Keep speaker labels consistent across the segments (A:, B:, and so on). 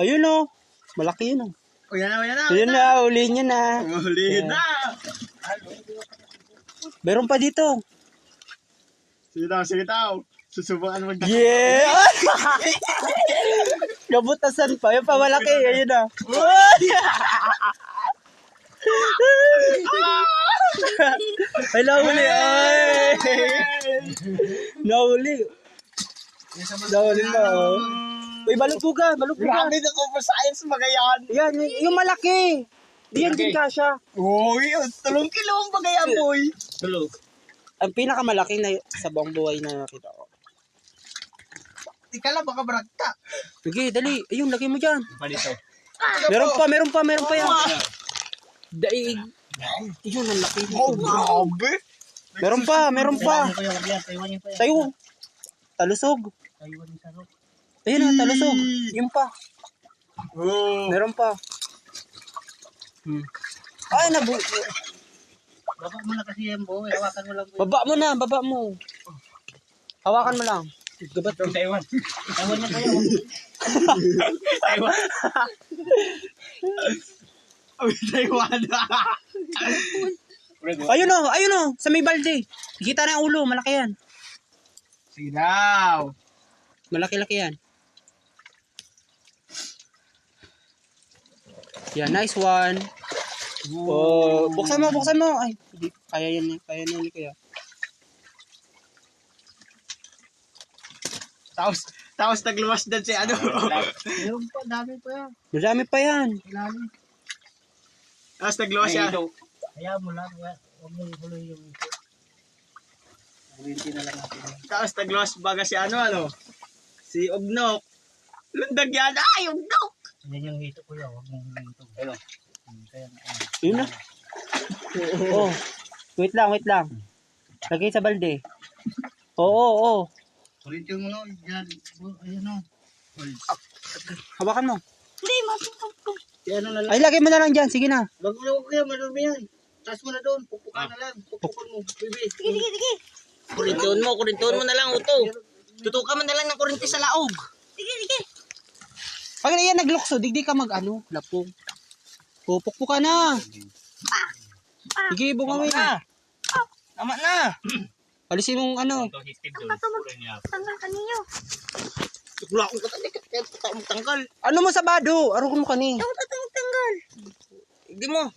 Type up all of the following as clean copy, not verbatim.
A: Ayun o. Malaki yun o.
B: O yan na, yan na.
A: Ayun na, uli niya na.
B: Huli na.
A: Meron pa dito.
B: Sige daw. Susubukan mo.
A: Yeah! Kabutasan pa. Yung pa malaki. Ayun na. Ay, nahuli. Ay! Nahuli. Nahuli na. Uy, balugbugan. Balugbugan.
B: Grabe na ko for science magayan.
A: Yan, yung malaki. Diyan din kasha.
B: Uy, 3 kilo ang bagayan, boy. Tulog.
A: Ang pinakamalaki na sa buong buhay na nakita ko.
B: Di ka lang, baka bragta.
A: Sige, dali. Ayun, lagay mo dyan.
B: Palito.
A: Meron pa yan. Daig. Ayun, ang laki.
B: Oh, grabe.
A: Meron pa. Tayo. Talusog. Ayun na, talusog. Yun pa.
B: Oh.
A: Meron pa. Ay,
B: Baba mo na kasi yan, boy. Hawakan mo lang.
A: baba mo. Hawakan mo lang. Gabat.
B: Taiwan. Taiwan na kayo. Taiwan. Ay, Taiwan.
A: Ayun o, sa may balde. Kita na yung ulo, malaki yan.
B: Sige daw.
A: Malaki-laki yan. Yan, nice one. Oh, buksan mo. Ay, hindi. Kaya yan ni Kuya.
B: Tapos nagluwas din si ano. Meron pa, dami pa yan.
A: Madami pa yan.
B: Ilalim. Tapos nagluwas siya. Kaya mo lang, huwag mo huloy yung ito. Hulinti na lang natin. Tapos nagluwas baga si ano. Si Ugnok. Lundag yan. Ay, Ugnok! Yan yung hito ko yan, huwag mong huloy ito. Hello.
A: Yun na. Oh. Wait lang. Lagay sa balde. Oo.
B: Hulinti mo no, dyan. Ayan o.
A: Hawakan mo.
C: Hindi, matutok ko.
B: Ano na lang.
A: Ay, lagay mo na lang dyan. Sige na.
B: Wag mo kaya, marumi yan. Taas mo na doon, pupukan na lang. Pupukan mo, bibi.
C: Sige.
B: Kurintuon mo na lang, uto. Tutukan mo na lang ng kurinti sa laog.
C: Sige.
A: Pag na yan naglukso, digdi ka lapong. Pupukpo ka na. Sige, bungawin.
B: Tama na.
A: Alisin mong ano.
C: Tanggal ka ninyo.
B: Wala akong katalik. Kaya tanggal.
A: Ano mo sa bado? Arugon mo kani.
C: Yung tanggal.
B: Hindi mo.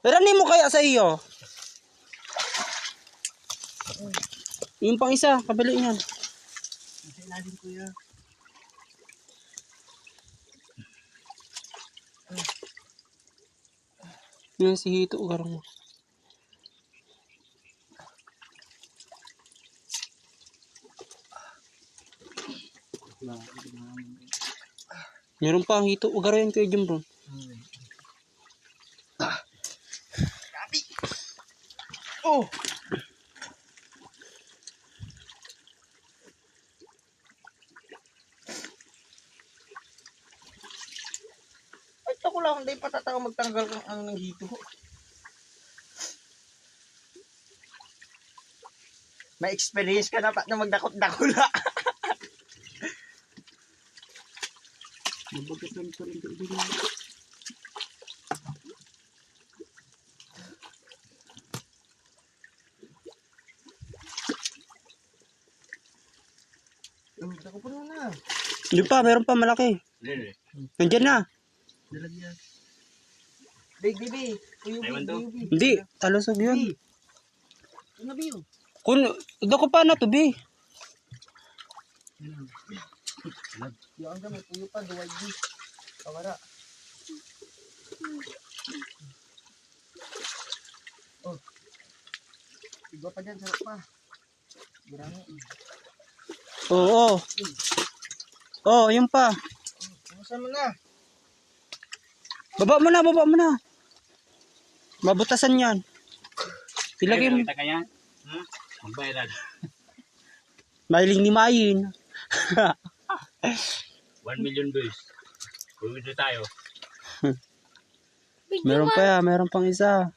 A: Peranin mo kaya sa iyo. Yung pang isa, kabali niyan.
B: Nasa ilalim ko yan.
A: Yan si Hito, garang mo. Meron pa ang Hito, ugaro yan kayo dyan bro.
B: Oh! Ay, ako lang, hindi patataka magtanggal ng ang ng hito. May experience ka na pa na magdakot-dakula.
A: Mabagatan pa rin din.
B: Ako pa na.
A: Yun pa, meron pa malaki. Nandyan na.
B: Dalagyan. Big baby.
A: Hindi, talusog yun.
B: Ano ba yun?
A: Kung, doon ko pa na to, be.
B: Yung ang may puyo pa, duwag di. Kawara. Oh. Iba pa dyan, sarap pa. Marami.
A: Oo. Oh, yun pa.
B: Kumusta mo na?
A: Baba mo na. Mabutasan yan. Ilagay mo.
B: Kaya? Magbayad.
A: Mahiling ni Mayin.
B: 1 million boys. Pumili tayo.
A: Meron pa yan, meron pang isa.